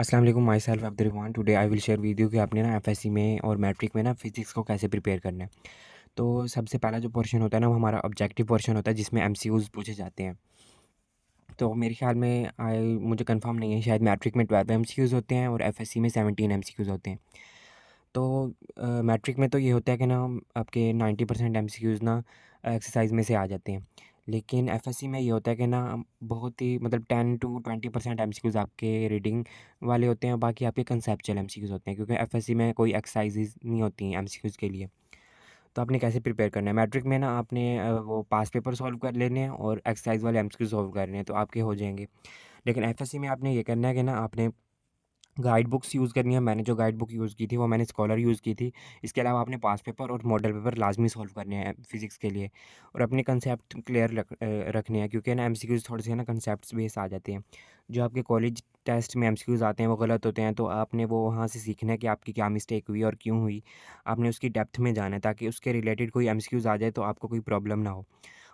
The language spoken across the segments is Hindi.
अस्सलाम वालेकुम, my self Abdurrahman. Today I will share with you कि आपने ना एफएससी में और मैट्रिक में ना फिज़िक्स को कैसे प्रिपेयर करना है। तो सबसे पहला जो पोर्शन होता है ना, वो हमारा ऑब्जेक्टिव पोर्शन होता है जिसमें एमसीक्यूज़ पूछे जाते हैं। तो मेरे ख़्याल में मुझे कंफर्म नहीं है, शायद मैट्रिक में 12 एमसीक्यूज़ होते हैं और एफएससी में 17 एमसीक्यूज़ होते हैं। तो मैट्रिक में तो ये होता है कि ना आपके 90% एमसीक्यूज़ ना एक्सरसाइज में से आ जाते हैं। लेकिन एफएससी में ये होता है कि ना बहुत ही मतलब 10 टू 20% एमसीक्यूज़ आपके रीडिंग वाले होते हैं, बाकी आपके कंसेप्चुअल एमसीक्यूज़ होते हैं, क्योंकि एफएससी में कोई एक्सरसाइज़ेज़ नहीं होती हैं एमसीक्यूज़ के लिए। तो आपने कैसे प्रिपेयर करना है? मैट्रिक में ना आपने वो पास्ट पेपर सॉल्व कर लेने हैं और एक्सरसाइज वाले एमसीक्यू सॉल्व करने हैं, तो आपके हो जाएँगे। लेकिन एफएससी में आपने ये करना है कि ना आपने गाइड बुक्स यूज़ करनी है। मैंने जो गाइड बुक यूज़ की थी वो मैंने स्कॉलर यूज़ की थी। इसके अलावा आपने पास्ट पेपर और मॉडल पेपर लाज़मी सॉल्व करने हैं फिज़िक्स के लिए, और अपने कंसेप्ट क्लियर रखने हैं, क्योंकि ना एमसीक्यूज़ थोड़े से ना कंसेप्ट्स बेस आ जाते हैं। जो आपके कॉलेज टेस्ट में एमसीक्यूज़ आते हैं वो गलत होते हैं, तो आपने वो वहाँ से सीखना है कि आपकी क्या मिस्टेक हुई और क्यों हुई। आपने उसकी डेप्थ में जाना है ताकि उसके रिलेटेड कोई एमसीक्यूज़ आ जाए तो आपको कोई प्रॉब्लम ना हो।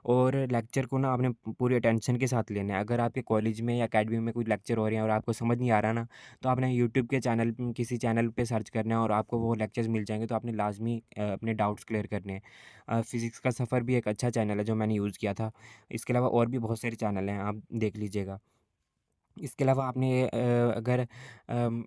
और लेक्चर को ना आपने पूरी अटेंशन के साथ लेना है। अगर आपके कॉलेज में या अकेडमी में कोई लेक्चर हो रहे हैं और आपको समझ नहीं आ रहा ना, तो आपने यूट्यूब के चैनल किसी चैनल पे सर्च करना है और आपको वो लेक्चर्स मिल जाएँगे, तो आपने लाज़मी अपने डाउट्स क्लियर करने हैं। फ़िज़िक्स का सफ़र भी एक अच्छा चैनल है जो मैंने यूज़ किया था। इसके अलावा और भी बहुत सारे चैनल हैं, आप देख लीजिएगा। इसके अलावा आपने अगर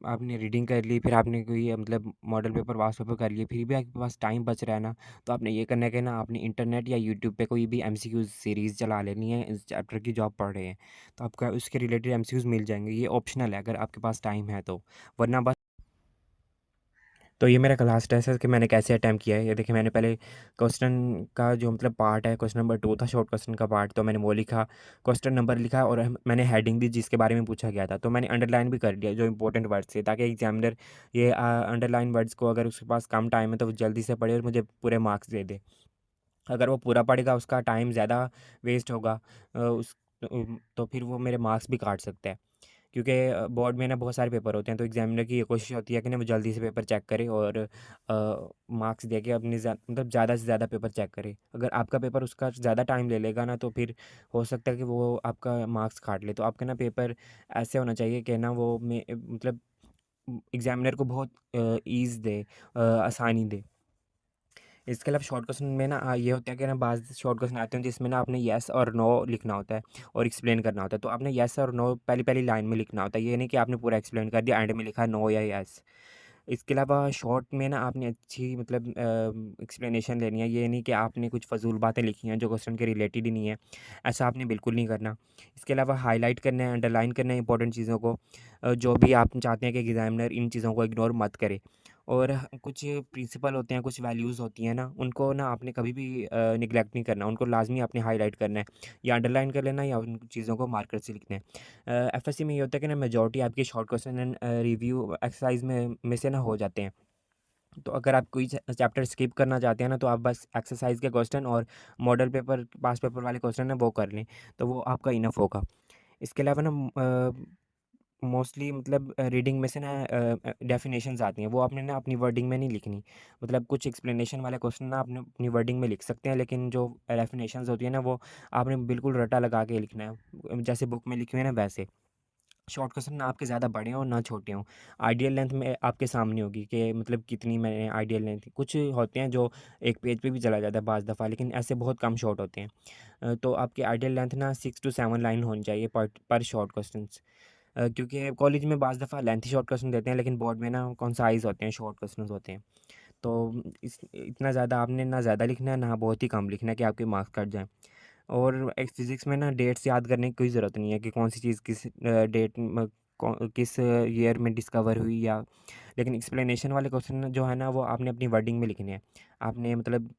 आपने रीडिंग कर ली, फिर आपने कोई मतलब मॉडल पेपर, पास्ट पेपर कर लिए, फिर भी आपके पास टाइम बच रहा है ना, तो आपने ये करना है कि ना आपने इंटरनेट या यूट्यूब पे कोई भी एमसीक्यूज़ सीरीज़ चला लेनी है इस चैप्टर की जो आप पढ़ रहे हैं। तो आपका उसके रिलेटेड एमसीक्यूज़ मिल जाएँगे। ये ऑप्शनल है अगर आपके पास टाइम है तो, वरना बस। तो ये मेरा क्लास टेस्ट है कि मैंने कैसे अटेम्प्ट किया है। ये देखिए, मैंने पहले क्वेश्चन का जो मतलब पार्ट है, क्वेश्चन नंबर 2 था शॉर्ट क्वेश्चन का पार्ट, तो मैंने वो लिखा, क्वेश्चन नंबर लिखा और मैंने हेडिंग दी जिसके बारे में पूछा गया था। तो मैंने अंडरलाइन भी कर दिया जो इंपॉर्टेंट वर्ड्स थे, ताकि एग्जामिनर ये अंडरलाइन वर्ड्स को, अगर उसके पास कम टाइम है तो वो जल्दी से पढ़े और मुझे पूरे मार्क्स दे दे। अगर वो पूरा पढ़ेगा, उसका टाइम ज़्यादा वेस्ट होगा, तो फिर वो मेरे मार्क्स भी काट सकता है। क्योंकि बोर्ड में ना बहुत सारे पेपर होते हैं, तो एग्जामिनर की ये कोशिश होती है कि ना वो जल्दी से पेपर चेक करे और मार्क्स दे के अपनी मतलब ज़्यादा से ज़्यादा पेपर चेक करे। अगर आपका पेपर उसका ज़्यादा टाइम ले लेगा ना, तो फिर हो सकता है कि वो आपका मार्क्स काट ले। तो आपका ना पेपर ऐसे होना चाहिए कि ना वो मतलब एग्जामिनर को बहुत ईज़ दे, आसानी दे। इसके अलावा शॉर्ट क्वेश्चन में ना ये होता है कि ना बाज़ शॉर्ट क्वेश्चन आते हैं जिसमें ना आपने येस और नो लिखना होता है और एक्सप्लेन करना होता है। तो आपने येस और नो पहली-पहली लाइन में लिखना होता है। ये नहीं कि आपने पूरा एक्सप्लेन कर दिया, एंड में लिखा नो या येस। इसके अलावा शॉर्ट में ना आपने अच्छी मतलब एक्सप्लेनेशन लेनी है। ये नहीं कि आपने कुछ फ़ज़ूल बातें लिखी हैं जो क्वेश्चन के रिलेटेड ही नहीं है। ऐसा आपने बिल्कुल नहीं करना। इसके अलावा हाइलाइट करना है, अंडरलाइन करना है इंपॉर्टेंट चीज़ों को, जो भी आप चाहते हैं कि एग्ज़ामिनर इन चीज़ों को इग्नोर मत करे। और कुछ प्रिंसिपल होते हैं, कुछ वैल्यूज़ होती हैं ना, उनको ना आपने कभी भी निग्लेक्ट नहीं करना, उनको लाज़मी आपने हाइलाइट करना है, या अंडरलाइन कर लेना, या उन चीज़ों को मार्कर से लिखना है। एफएससी में ये होता है कि ना मेजॉरिटी आपके short question and review exercise में से ना हो जाते हैं। तो अगर आप कोई चैप्टर स्किप करना चाहते हैं ना, तो आप बस एक्सरसाइज के क्वेश्चन और मॉडल पेपर, पास पेपर वाले क्वेश्चन है वो कर लें, तो वो आपका इनफ होगा। इसके अलावा ना मोस्टली मतलब रीडिंग में से ना डेफिनेशंस आती हैं, वो आपने ना अपनी वर्डिंग में नहीं लिखनी। मतलब कुछ एक्सप्लेनेशन वाले क्वेश्चन ना आपने अपनी वर्डिंग में लिख सकते हैं, लेकिन जो डेफिनेशंस होती है ना, वो आपने बिल्कुल रटा लगा के लिखना है, जैसे बुक में लिखे हुए हैं ना वैसे। शॉर्ट क्वेश्चन ना आपके ज़्यादा बड़े हों ना छोटे हों। आइडियल लेंथ में आपके सामने होगी कि मतलब कितनी मैंने आइडियल लेंथ, कुछ होते हैं जो एक पेज पे भी चला जाता है बाज़ दफ़ा, लेकिन ऐसे बहुत कम शॉर्ट होते हैं। तो आपकी आइडियल लेंथ ना 6 टू 7 लाइन होनी चाहिए पर शॉर्ट क्वेश्चंस। क्योंकि कॉलेज में बाज़ दफ़ा लेंथी शॉर्ट क्वेश्चन देते हैं, लेकिन बोर्ड में ना कंसाइज़ होते हैं, शॉर्ट क्वेश्चंस होते हैं। तो इस इतना ज़्यादा आपने ना ज़्यादा लिखना है, ना बहुत ही कम लिखना है कि आपके मार्क्स कट जाएँ। और एक फिज़िक्स में ना डेट्स याद करने की कोई ज़रूरत नहीं है कि कौन सी चीज़ किस डेट में किस ईयर में डिस्कवर हुई, या लेकिन एक्सप्लेनेशन वाले क्वेश्चन जो है ना, वो आपने अपनी वर्डिंग में लिखने हैं। आपने मतलब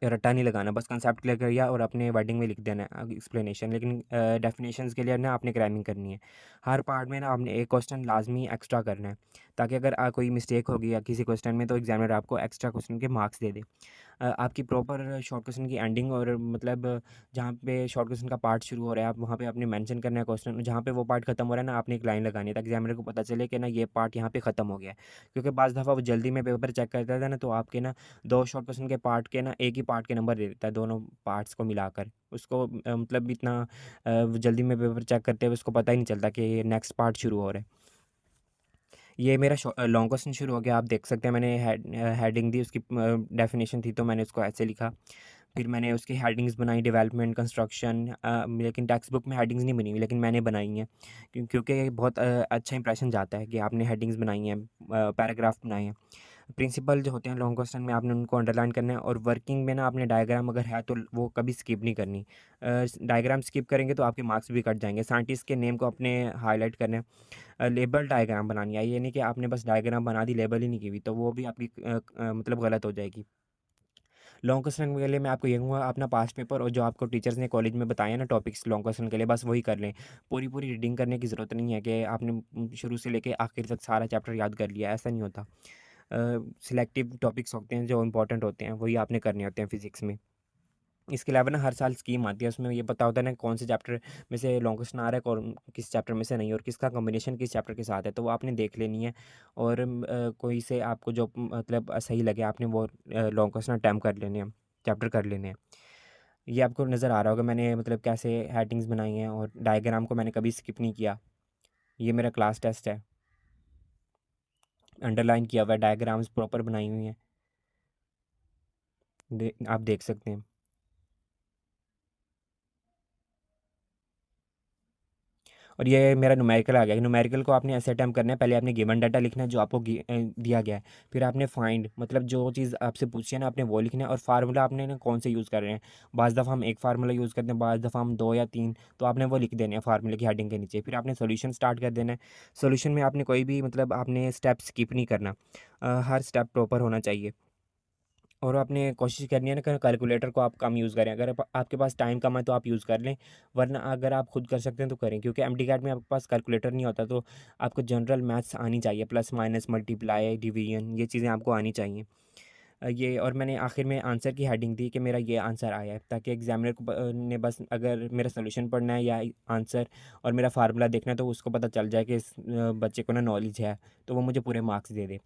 रट्टा नहीं लगाना, बस कंसेप्ट क्लियर कर लिया और अपने वर्डिंग में लिख देना है एक्सप्लेनेशन। लेकिन डेफिनेशंस के लिए ना आपने क्राइमिंग करनी है। हर पार्ट में ना आपने एक क्वेश्चन लाजमी एक्स्ट्रा करना है, ताकि अगर कोई मिस्टेक होगी या किसी क्वेश्चन में, तो एग्जामिनर आपको एक्स्ट्रा क्वेश्चन के मार्क्स दे दे। आपकी प्रॉपर शॉर्ट क्वेश्चन की एंडिंग, और मतलब जहाँ पे शॉर्ट क्वेश्चन का पार्ट शुरू हो रहा है, आप वहाँ पे आपने मेंशन करना है क्वेश्चन, जहाँ पे वो पार्ट खत्म हो रहा है ना, आपने एक लाइन लगानी है, ताकि एग्जामिनर को पता चले कि ना ये पार्ट यहाँ पे ख़त्म हो गया है। क्योंकि बाज़ दफ़ा वो जल्दी में पेपर चेक करता था ना, तो आपके ना 2 शॉर्ट क्वेश्चन के पार्ट के ना एक ही पार्ट के नंबर दे देता है, दोनों पार्ट्स को मिलाकर। उसको मतलब इतना जल्दी में पेपर चेक करते हुए उसको पता ही नहीं चलता कि ये नेक्स्ट पार्ट शुरू हो रहा है। ये मेरा लॉन्ग क्वेश्चन शुरू हो गया। आप देख सकते हैं मैंने हेडिंग दी, उसकी डेफिनेशन थी तो मैंने उसको ऐसे लिखा। फिर मैंने उसकी हेडिंग्स बनाई, डेवलपमेंट, कंस्ट्रक्शन, लेकिन टेक्स्ट बुक में हेडिंग्स नहीं बनी हुई, लेकिन मैंने बनाई हैं। क्योंकि बहुत अच्छा इंप्रेशन जाता है कि आपने हेडिंग्स बनाई हैं, पैराग्राफ बनाए हैं। प्रिंसिपल जो होते हैं लॉन्ग क्वेश्चन में आपने उनको अंडरलाइन करना है, और वर्किंग में ना आपने डायग्राम अगर है तो वो कभी स्किप नहीं करनी। डायग्राम स्किप करेंगे तो आपके मार्क्स भी कट जाएंगे। साइंटिस्ट के नेम को अपने हाईलाइट करना है। लेबल डायग्राम बनानी है, ये नहीं कि आपने बस डायग्राम बना दी, लेबल ही नहीं की हुई, तो वो भी आपकी मतलब गलत हो जाएगी। लॉन्ग क्वेश्चन के लिए मैं आपको ये कहूँगा, अपना पास्ट पेपर और जो आपको टीचर्स ने कॉलेज में बताया ना टॉपिक्स लॉन्ग क्वेश्चन के लिए, बस वही कर लें। पूरी पूरी रीडिंग करने की ज़रूरत नहीं है कि आपने शुरू से लेके आखिर तक सारा चैप्टर याद कर लिया, ऐसा नहीं होता। सिलेक्टिव टॉपिक्स होते हैं जो इंपॉर्टेंट होते हैं, वही आपने करने होते हैं फिजिक्स में। इसके अलावा ना हर साल स्कीम आती है, उसमें ये पता होता है ना कौन से चैप्टर में से लॉन्ग क्वेश्चन आ रहा है, कौन किस चैप्टर में से नहीं, और किसका कॉम्बिनेशन किस चैप्टर के साथ है, तो वो आपने देख लेनी है। और कोई से आपको जो मतलब सही लगे, आपने वो लॉन्ग क्वेश्चन अटैम्प्ट कर लेने हैं, चैप्टर कर लेने हैं। ये आपको नज़र आ रहा होगा मैंने मतलब कैसे हेडिंग्स बनाई हैं, और डायग्राम को मैंने कभी स्किप नहीं किया। ये मेरा क्लास टेस्ट है, अंडरलाइन किया हुआ है, डायग्राम्स प्रॉपर बनाई हुई हैं, आप देख सकते हैं। और ये मेरा न्यूमेरिकल आ गया। न्यूमेरिकल को आपने ऐसे अटेम्प्ट करना है, पहले आपने गिवन डाटा लिखना है जो आपको दिया गया है। फिर आपने फाइंड मतलब जो चीज़ आपसे पूछी है ना, आपने वो लिखना है, और फार्मूला आपने ना कौन से यूज़ कर रहे हैं। बाज़ दफ़ा हम एक फार्मूला यूज़ करते हैं, बाज़ दफ़ा हम 2 या 3, तो आपने वो लिख देने हैं फार्मूले की हेडिंग के नीचे। फिर आपने सॉल्यूशन स्टार्ट कर देना है। सॉल्यूशन में आपने कोई भी मतलब आपने स्टेप स्किप नहीं करना। हर स्टेप प्रॉपर होना चाहिए। और आपने कोशिश करनी है ना कि कैलकुलेटर को आप कम यूज़ करें। अगर आपके पास टाइम कम है तो आप यूज़ कर लें, वरना अगर आप खुद कर सकते हैं तो करें, क्योंकि एमटीकैट में आपके पास कैलकुलेटर नहीं होता, तो आपको जनरल मैथ्स आनी चाहिए, प्लस माइनस मल्टीप्लाई डिवीजन, ये चीज़ें आपको आनी चाहिए। ये और मैंने आखिर में आंसर की हेडिंग दी कि मेरा ये आंसर आया है, ताकि एग्जामिनर को ने बस अगर मेरा सोल्यूशन पढ़ना है या आंसर और मेरा फार्मूला देखना है, तो उसको पता चल जाए कि इस बच्चे को ना नॉलेज है, तो वो मुझे पूरे मार्क्स दे दे।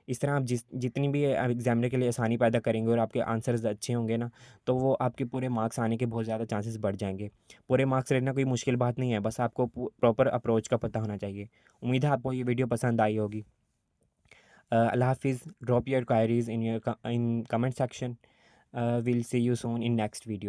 इस तरह आप जितनी भी एग्जामिनर के लिए आसानी पैदा करेंगे और आपके आंसर्स अच्छे होंगे ना, तो वो आपके पूरे मार्क्स आने के बहुत ज़्यादा चांसेस बढ़ जाएंगे। पूरे मार्क्स लेना कोई मुश्किल बात नहीं है, बस आपको प्रॉपर अप्रोच का पता होना चाहिए। उम्मीद है आपको ये वीडियो पसंद आई होगी। अल्लाह हाफिज़। Drop your queries in comment section. Will see you soon in next video.